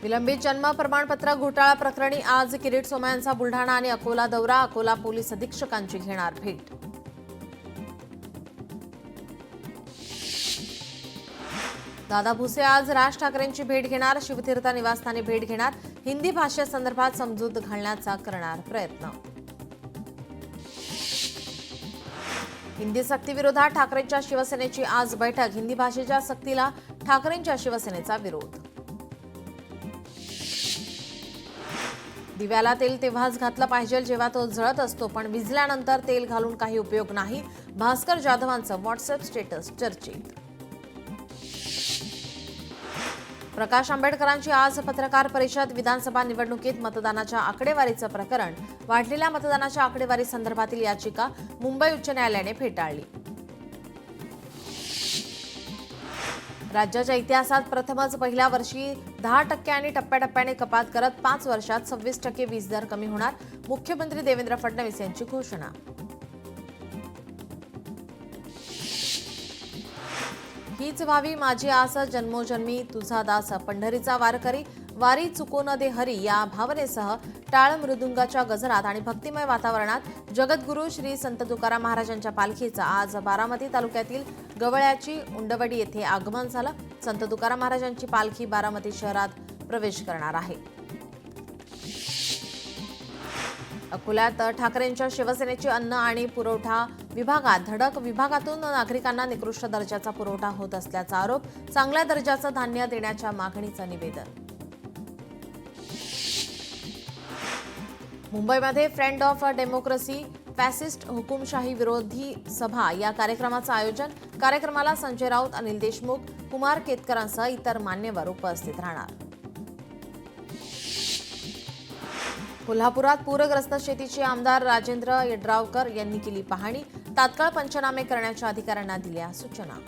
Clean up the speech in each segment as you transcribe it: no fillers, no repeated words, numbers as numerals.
विलंबित जन्म प्रमाणपत्र घोटाळा प्रकरणी आज किरीट सोमय्यांचा बुलढाणा आणि अकोला दौरा. अकोला पोलीस अधीक्षकांची घेणार भेट. दादा भुसे आज राज ठाकरेंची भेट घेणार. शिवतीर्थ निवासस्थानी भेट घेणार. हिंदी भाषेसंदर्भात समजूत घालण्याचा करणार प्रयत्न. हिंदी सक्तीविरोधात ठाकरेंच्या शिवसेनेची आज बैठक. हिंदी भाषेच्या सक्तीला ठाकरेंच्या शिवसेनेचा विरोध. दिव्याला तेल तेव्हाच घातलं पाहिजे जेव्हा तो जळत असतो, पण विझल्यानंतर तेल घालून काही उपयोग नाही. भास्कर जाधवांचं व्हॉट्सअप स्टेटस चर्चेत. प्रकाश आंबेडकरांची आज पत्रकार परिषद. विधानसभा निवडणुकीत मतदानाच्या आकडेवारीचं प्रकरण. वाढलेल्या मतदानाच्या आकडेवारी संदर्भातील याचिका मुंबई उच्च न्यायालयाने फेटाळली. राज्याच्या इतिहासात प्रथमच पहिल्या वर्षी 10% आणि टप्प्याटप्प्याने कपात करत 5 वर्षात 26% वीज दर कमी होणार. मुख्यमंत्री देवेंद्र फडणवीस यांची घोषणा. हीच व्हावी माझी आस जन्मोजन्मी तुझा दास. पंढरीचा वारकरी वारी चुको न दे हरी या भावनेसह टाळ मृदुंगाच्या गजरात आणि भक्तिमय वातावरणात जगद्गुरू श्री संत तुकाराम महाराजांच्या पालखीचं आज बारामती तालुक्यातील गवळ्याची उंडवडी येथे आगमन झालं. संत तुकाराम महाराजांची पालखी बारामती शहरात प्रवेश करणार आहे. अकोल्यात ठाकरेंच्या शिवसेनेची अन्न आणि पुरवठा विभागात धडक. विभागातून नागरिकांना निकृष्ट दर्जाचा पुरवठा होत असल्याचा आरोप. चांगल्या दर्जाचं धान्य देण्याच्या मागणीचं निवेदन. मुंबईमध्ये फ्रेंड ऑफ डेमोक्रेसी फॅसिस्ट हुकुमशाही विरोधी सभा या कार्यक्रमाचं आयोजन. कार्यक्रमाला संजय राऊत, अनिल देशमुख, कुमार केतकरांसह इतर मान्यवर उपस्थित राहणार. कोल्हापुरात पूरग्रस्त शेतीची आमदार राजेंद्र यड्रावकर यांनी केली पाहणी. तात्काळ पंचनामे करण्याच्या अधिकाऱ्यांना दिल्या सूचना.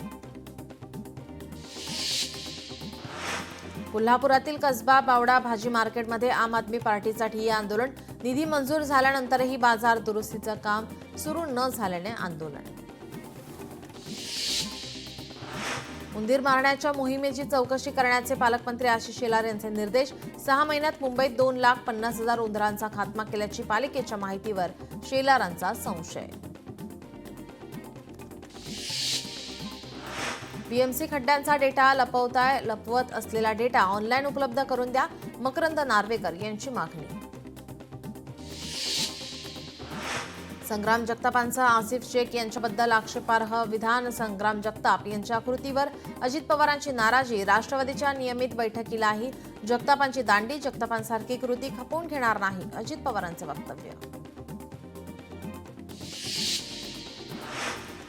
कोल्हापुरातील कसबा बावडा भाजी मार्केटमध्ये आम आदमी पार्टीचा ठिय्या आंदोलन. निधी मंजूर झाल्यानंतरही बाजार दुरुस्तीचं काम सुरू न झाल्याने आंदोलन. उंदीर मारण्याच्या मोहिमेची चौकशी करण्याचे पालकमंत्री आशिष शेलार यांचे निर्देश. 6 महिन्यात मुंबईत 2,50,000 उंदरांचा खात्मा केल्याची पालिकेच्या माहितीवर शेलारांचा संशय. बीएमसी खड्ड्यांचा डेटा लपवत असलेला डेटा ऑनलाईन उपलब्ध करून द्या. मकरंद नार्वेकर यांची मागणी. संग्राम जगतापांचं आसिफ शेख यांच्याबद्दल आक्षेपार्ह विधान. संग्राम जगताप यांच्या कृतीवर अजित पवारांची नाराजी. राष्ट्रवादीच्या नियमित बैठकीलाही जगतापांची दांडी. जगतापांसारखी कृती खपवून घेणार नाही, अजित पवारांचं वक्तव्य.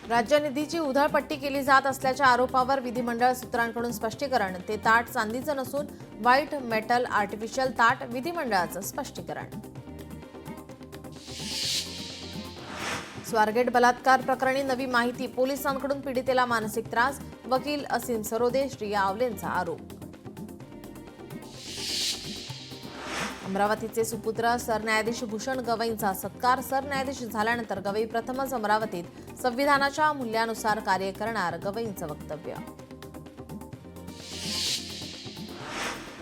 राज्य निधीची उधळपट्टी केली जात असल्याच्या आरोपावर विधिमंडळ सूत्रांकडून स्पष्टीकरण. ते ताट चांदीचं नसून व्हाईट मेटल आर्टिफिशियल ताट. विधिमंडळाचं स्पष्टीकरण. स्वारगेट बलात्कार प्रकरणी नवी माहिती. पोलिसांकडून पीडितेला मानसिक त्रास. वकील असीम सरोदे, श्रिया आवलेंचा आरोप. अमरावतीचे सुपुत्र सरन्यायाधीश भूषण गवईंचा सत्कार. सरन्यायाधीश झाल्यानंतर गवई प्रथमच अमरावतीत संविधानाच्या मूल्यानुसार कार्य करणार, गवईंचं वक्तव्य.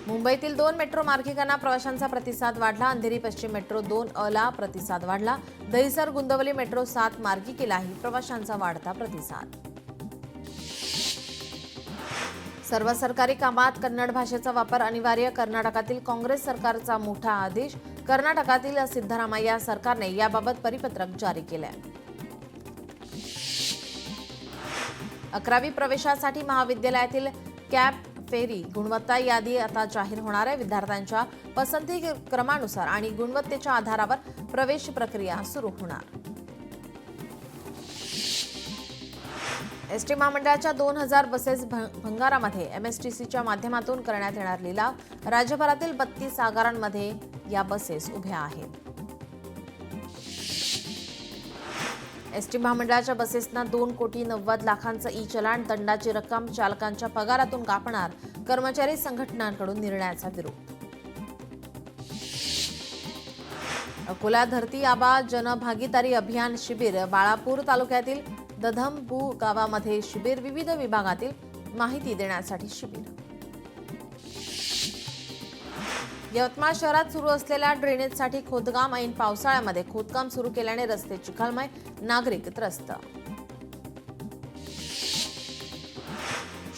मुंबईतील 2 मेट्रो मार्गिकांना प्रवाशांचा प्रतिसाद वाढला. अंधेरी पश्चिम मेट्रो 2 ला प्रतिसाद वाढला. दहिसर गुंदवली मेट्रो 7 मार्गिकेलाही प्रवाशांचा वाढता प्रतिसाद. सर्व सरकारी कामात कन्नड भाषेचा वापर अनिवार्य. कर्नाटकातील काँग्रेस सरकारचा मोठा आदेश. कर्नाटकातील सिद्धरामय्या सरकारने याबाबत परिपत्रक जारी केले. 11वी प्रवेशासाठी महाविद्यालयातील कॅप फेरी गुणवत्ता यादी आता जाहीर होणार आहे. विद्यार्थ्यांच्या पसंती क्रमानुसार आणि गुणवत्तेच्या आधारावर प्रवेश प्रक्रिया सुरू होणार. एसटी महामंडळाच्या 2000 बसेस भंगारामध्ये एमएसटीसीच्या माध्यमातून करण्यात येणार लिलाव. राज्यभरातील 32 आगारांमध्ये या बसेस उभ्या आहेत. एसटी महामंडळाच्या बसेसना 2,90,00,000 ई चलान. दंडाची रक्कम चालकांच्या पगारातून कापणार. कर्मचारी संघटनांकडून निर्णयाचा विरोध. अकोला धरती आबा जनभागीदारी अभियान शिबिर. बाळापूर तालुक्यातील दधमबू गावामध्ये शिबिर. विविध विभागातील माहिती देण्यासाठी शिबिर. यवतमाळ शहरात सुरू असलेल्या ड्रेनेजसाठी खोदकाम ऐन पावसाळ्यामध्ये खोदकाम सुरू केल्याने रस्ते चिखलमय, नागरिक त्रस्त.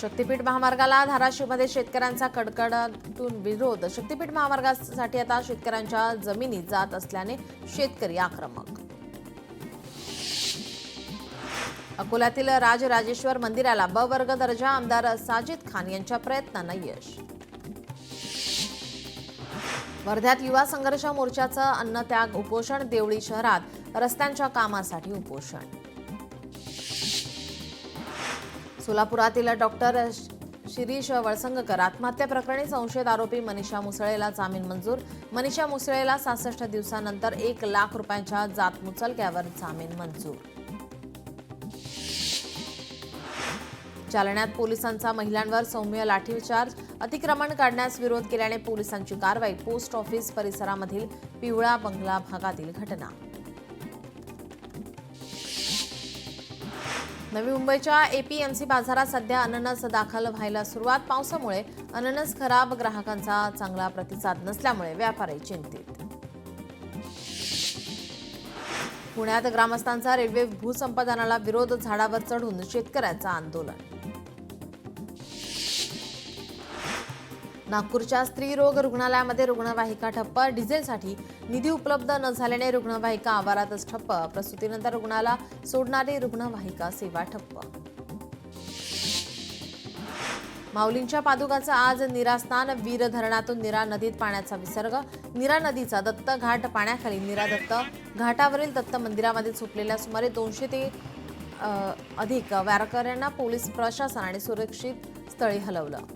शक्तीपीठ महामार्गाला धाराशिवमध्ये शेतकऱ्यांचा कडकडाटून विरोध. शक्तीपीठ महामार्गासाठी आता शेतकऱ्यांच्या जमिनी जात असल्याने शेतकरी आक्रमक. अकोल्यातील राजराजेश्वर मंदिराला ब वर्ग दर्जा. आमदार साजिद खान यांच्या प्रयत्नांना यश. वर्ध्यात युवा संघर्ष मोर्चाचं अन्नत्याग उपोषण. देवळी शहरात रस्त्यांच्या कामासाठी उपोषण. सोलापुरातील डॉक्टर शिरीष वळसंगकर आत्महत्या प्रकरणी संशयित आरोपी मनीषा मुसळेला जामीन मंजूर. मनीषा मुसळेला 66 दिवसानंतर 1 लाख रुपयांच्या जात मुचलक्यावर जामीन मंजूर. जालन्यात पोलिसांचा महिलांवर सौम्य लाठीचार्ज. अतिक्रमण काढण्यास विरोध केल्याने पोलिसांची कारवाई. पोस्ट ऑफिस परिसरामधील पिवळा बंगला भागातील घटना. नवी मुंबईच्या एपीएमसी बाजारात सध्या अननस दाखल व्हायला सुरुवात. पावसामुळे अननस खराब, ग्राहकांचा चांगला प्रतिसाद नसल्यामुळे व्यापारी चिंतित. पुण्यात ग्रामस्थांचा रेल्वे भूसंपादनाला विरोध. झाडावर चढून शेतकऱ्यांचं आंदोलन. नागपूरच्या स्त्रीरोग रुग्णालयामध्ये रुग्णवाहिका ठप्प. डिझेलसाठी निधी उपलब्ध न झाल्याने रुग्णवाहिका आवारातच ठप्प. प्रसूतीनंतर रुग्णाला सोडणारी रुग्णवाहिका सेवा ठप्प. माऊलींच्या पादुकांचं आज नीरा स्नान. वीर धरणातून नीरा नदीत पाण्याचा विसर्ग. नीरा नदीचा दत्त घाट पाण्याखाली. नीरा दत्त घाटावरील दत्त मंदिरामध्ये झोपलेल्या सुमारे 200 ते अधिक वारकऱ्यांना पोलीस प्रशासनाने सुरक्षित स्थळी हलवलं.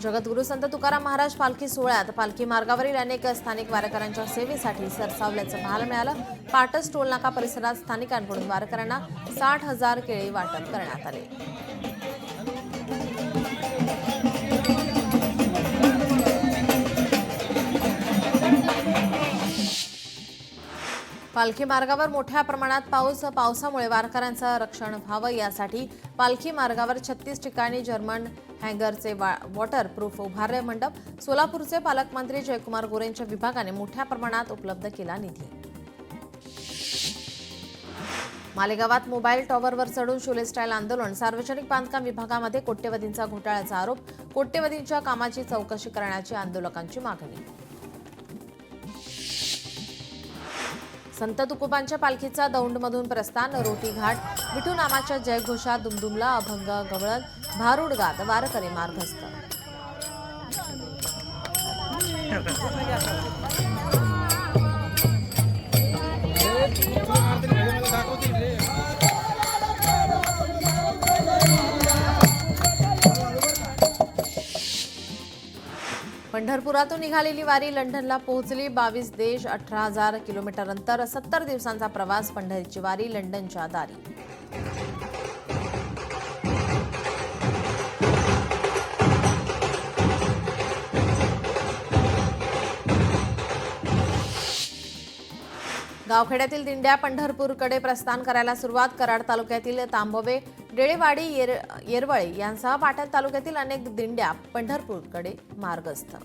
जगद्गुरू संत तुकाराम महाराज पालखी सोहळ्यात पालखी मार्गावरील अनेक स्थानिक वारकऱ्यांच्या सेवेसाठी सरसावल्याचं पाहायला मिळालं. पाटस टोलनाका परिसरात स्थानिकांकडून वारकऱ्यांना 60,000 केळी वाटप करण्यात आले. पालखी मार्गावर मोठ्या प्रमाणात पावसामुळे वारकऱ्यांचं रक्षण व्हावं यासाठी पालखी मार्गावर 36 ठिकाणी जर्मन हँगरचे वॉटरप्रूफ उभारले मंडप. सोलापूरचे पालकमंत्री जयकुमार गोरेंच्या विभागाने मोठ्या प्रमाणात उपलब्ध केला निधी. मालेगावात मोबाईल टॉवरवर चढून शोले स्टाईल आंदोलन. सार्वजनिक बांधकाम विभागामध्ये कोट्यवधींचा घोटाळ्याचा आरोप. कोट्यवधींच्या कामाची चौकशी करण्याची आंदोलकांची मागणी. संत तुकोबांच्या पालखीचा दौंडमधून प्रस्थान. रोटी घाट. विठू नामाच्या जयघोषात दुमदुमला. अभंग गवळण. भारुड गात वारकरी मार्गस्थ. पंढरपुरातून निघालेली वारी लंडनला पोहोचली. 22 देश, 18,000 किलोमीटर अंतर, 70 दिवसांचा प्रवास. पंढरीची वारी लंडनच्या दारी. गावखेड्यातील दिंड्या पंढरपूरकडे प्रस्थान करायला सुरुवात. कराड तालुक्यातील तांबवे, डेळेवाडी, येरवळे यांसह पाटण तालुक्यातील अनेक दिंड्या पंढरपूरकडे मार्गस्थ.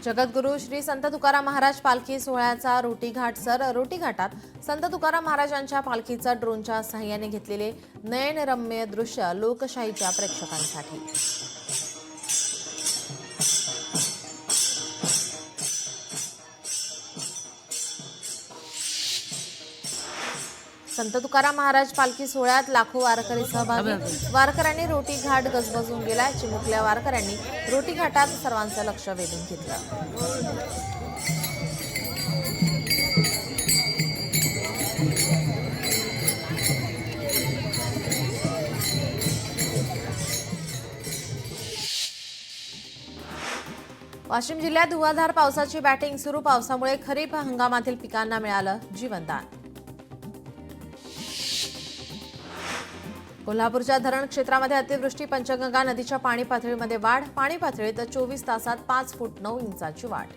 जगद्गुरू श्री संत तुकाराम महाराज पालखी सोहळ्याचा रोटी घाट सर. रोटी घाटात संत तुकाराम महाराजांच्या पालखीचं ड्रोनच्या सहाय्याने घेतलेले नयनरम्य दृश्य लोकशाहीच्या प्रेक्षकांसाठी. संत तुकाराम महाराज पालखी सोहळ्यात लाखो वारकरी सहभागी. वारकऱ्यांनी रोटी घाट गजबजून गेला. चिमुकल्या वारकऱ्यांनी रोटी घाटात सर्वांचं लक्ष वेधून घेतलं. वाशिम जिल्ह्यात धुवाधार पावसाची बॅटिंग सुरू. पावसामुळे खरीप हंगामातील पिकांना मिळालं जीवनदान. कोल्हापूरच्या धरण क्षेत्रामध्ये अतिवृष्टी, पंचगंगा नदीच्या पाणी पातळीमध्ये वाढ, पाणी पातळीत 24 तासात 5 फूट 9 इंचाची वाढ.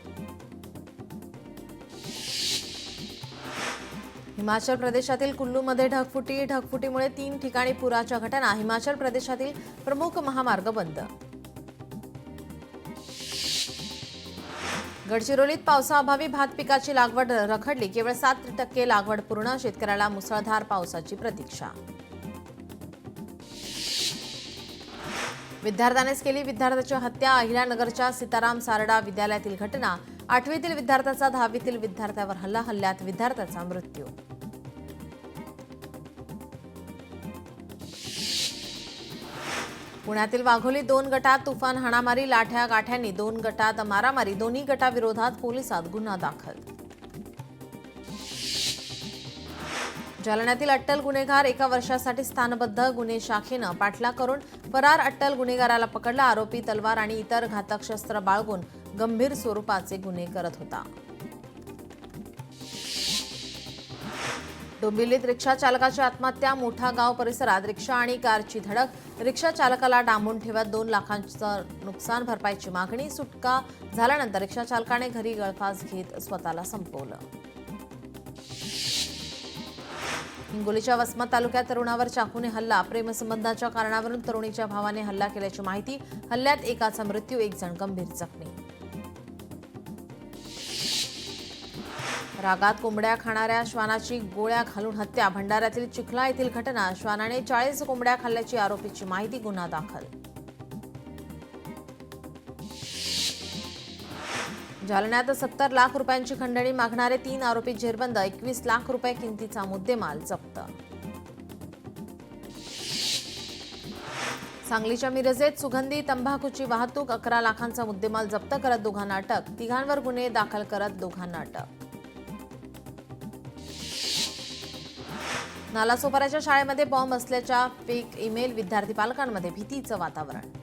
हिमाचल प्रदेशातील कुल्लूमध्ये ढगफुटीमुळे 3 ठिकाणी पुराच्या घटना. हिमाचल प्रदेशातील प्रमुख महामार्ग बंद. गडचिरोलीत पावसाअभावी भात पिकाची लागवड रखडली. केवळ 7% लागवड पूर्ण. शेतकऱ्याला मुसळधार पावसाची प्रतीक्षा. विद्यार्थ्यानेच केली विद्यार्थ्याची हत्या. अहिल्यानगरच्या सीताराम सारडा विद्यालयातील घटना. 8वीतील विद्यार्थ्याचा 10वीतील विद्यार्थ्यावर हल्ला. हल्ल्यात विद्यार्थ्याचा मृत्यू. पुण्यातील वाघोली 2 गटात तुफान हाणामारी. लाठ्या गाठ्यांनी 2 गटात मारामारी. दोन्ही गटाविरोधात पोलिसात गुन्हा दाखल. जालन्यातील अट्टल गुन्हेगार 1 वर्षासाठी स्थानबद्ध. गुन्हे शाखेनं पाठलाग करून फरार अट्टल गुन्हेगाराला पकडला. आरोपी तलवार आणि इतर घातक शस्त्र बाळगून गंभीर स्वरूपाचे गुन्हे करत होता. डोंबिवलीत रिक्षा चालकाची आत्महत्या. मोठा गाव परिसरात रिक्षा आणि कारची धडक. रिक्षा चालकाला डांबून ठेवत 2 लाखांचं नुकसान भरपाईची मागणी. सुटका झाल्यानंतर रिक्षा चालकाने घरी गळफास घेत स्वतःला संपवलं. हिंगोलीच्या वसमत तालुक्यात तरुणावर चाकूने हल्ला. प्रेमसंबंधाच्या कारणावरून तरुणीच्या भावाने हल्ला केल्याची माहिती. हल्ल्यात एकाचा मृत्यू, 1 जण गंभीर जखमी. रागात कोंबड्या खाणाऱ्या श्वानाची गोळ्या घालून हत्या. भंडाऱ्यातील चिखला येथील घटना. श्वानाने 40 कोंबड्या खाल्ल्याची आरोपीची माहिती. गुन्हा दाखल. जालन्यात 70 लाख रुपयांची खंडणी मागणारे 3 आरोपी जेरबंद. 21 लाख रुपये किमतीचा मुद्देमाल जप्त. सांगलीच्या मिरजेत सुगंधी तंबाखूची वाहतूक. 11 लाखांचा मुद्देमाल जप्त करत दोघांना अटक. 3घांवर गुन्हे दाखल करत दोघांना अटक. नालासोपाऱ्याच्या शाळेमध्ये बॉम्ब असल्याच्या फेक ईमेल. विद्यार्थी पालकांमध्ये भीतीचं वातावरण.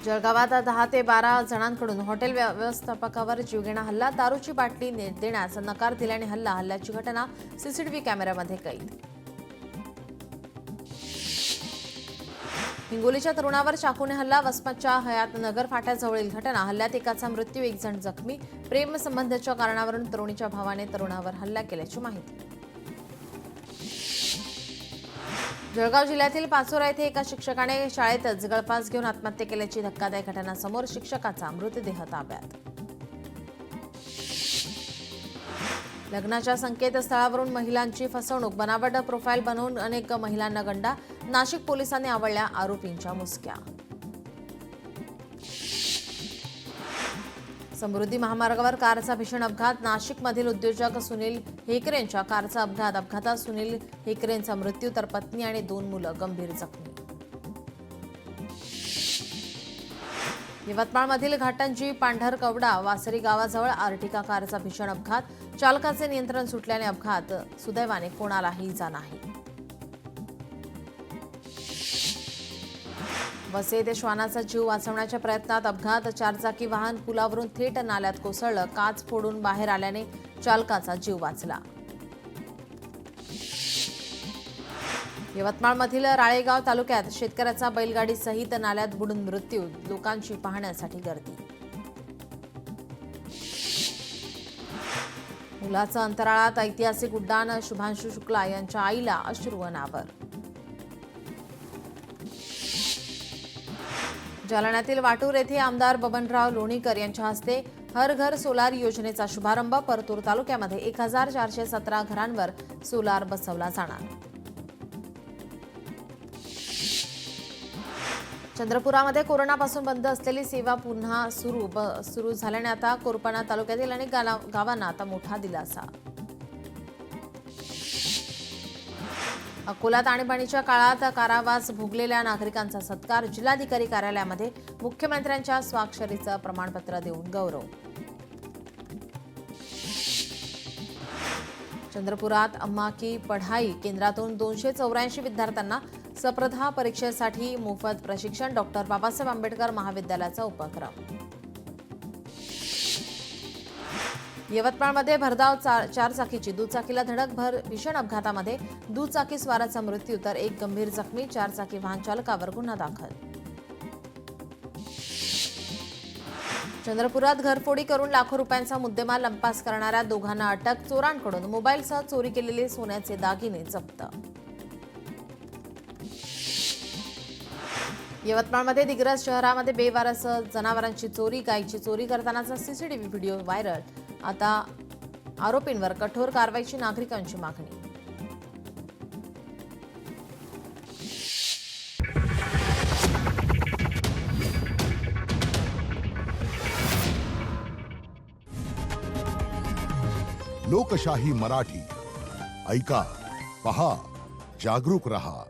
जळगावात 10 ते 12 जणांकडून हॉटेल व्यवस्थापकावर जीवघेणा हल्ला. दारूची बाटली देण्यास नकार दिल्याने हल्ला. हल्ल्याची घटना सीसीटीव्ही कॅमेऱ्यामध्ये कैद. हिंगोलीच्या तरुणावर चाकूने हल्ला. वसमतच्या हयातनगर फाट्याजवळील घटना. हल्ल्यात एकाचा मृत्यू, 1 जण जखमी. प्रेमसंबंधाच्या कारणावरून तरुणीच्या भावाने तरुणावर हल्ला केल्याची माहिती. जळगाव जिल्ह्यातील पाचोरा येथे एका शिक्षकाने शाळेतच गळफास घेऊन आत्महत्या केल्याची धक्कादायक घटना समोर. शिक्षकाचा मृतदेह ताब्यात. लग्नाच्या संकेतस्थळावरून महिलांची फसवणूक. बनावट प्रोफाईल बनवून अनेक महिलांना गंडा. नाशिक पोलिसांनी आवळल्या आरोपींच्या मुसक्या. समृद्धी महामार्गावर कारचा भीषण अपघात. नाशिकमधील उद्योजक सुनील हेकरेंच्या कारचा अपघात. अपघातात सुनील हेकरेंचा मृत्यू तर पत्नी आणि 2 मुलं गंभीर जखमी. यवतमाळमधील घाटंजी पांढरकवडा वासरी गावाजवळ आर्टिका कारचा भीषण अपघात. चालकाचे नियंत्रण सुटल्याने अपघात. सुदैवाने कोणालाही इजा नाही. वसे येथे श्वानाचा जीव वाचवण्याच्या प्रयत्नात अपघात. 4चाकी वाहन पुलावरून थेट नाल्यात कोसळलं. काच फोडून बाहेर आल्याने चालकाचा जीव वाचला. यवतमाळमधील राळेगाव तालुक्यात शेतकऱ्याचा बैलगाडी सहित नाल्यात बुडून मृत्यू. लोकांची पाहण्यासाठी गर्दी. मुलाचं अंतराळात ऐतिहासिक उड्डाण. शुभांशु शुक्ला यांच्या आईला अश्रू अनावर. जालन्यातील वाटूर येथे आमदार बबनराव लोणीकर यांच्या हस्ते हर घर सोलार योजनेचा शुभारंभ. परतूर तालुक्यामध्ये 1417 घरांवर सोलार बसवला जाणार. चंद्रपुरामध्ये कोरोनापासून बंद असलेली सेवा पुन्हा सुरू झाल्याने आता कोरपणा तालुक्यातील अनेक गावांना आता मोठा दिलासा. अकोल्यात आणीबाणीच्या काळात कारावास भोगलेल्या नागरिकांचा सत्कार. जिल्हाधिकारी कार्यालयामध्ये मुख्यमंत्र्यांच्या स्वाक्षरीचं प्रमाणपत्र देऊन गौरव. चंद्रपुरात अम्मा की पढाई केंद्रातून 284 विद्यार्थ्यांना स्पर्धा परीक्षेसाठी मोफत प्रशिक्षण. डॉक्टर बाबासाहेब आंबेडकर महाविद्यालयाचा उपक्रम. यवतमाळमध्ये भरधाव चारचाकीची दुचाकीला धडक, भीषण अपघातामध्ये दुचाकी स्वाराचा मृत्यू तर एक गंभीर जखमी, चारचाकी वाहन चालकावर गुन्हा दाखल. चंद्रपुरात घरफोडी करून लाखो रुपयांचा मुद्देमाल लंपास करणाऱ्या दोघांना अटक, चोरांकडून मोबाईलसह चोरी केलेले सोन्याचे दागिने जप्त. यवतमाळमध्ये दिग्रस शहरामध्ये बेवारस जनावरांची चोरी, गायीची चोरी करतानाचा सीसीटीव्ही व्हिडिओ व्हायरल. आता आरोपींवर कठोर कारवाईची नागरिकांची मागणी. लोकशाही मराठी ऐका, पहा, जागरूक रहा.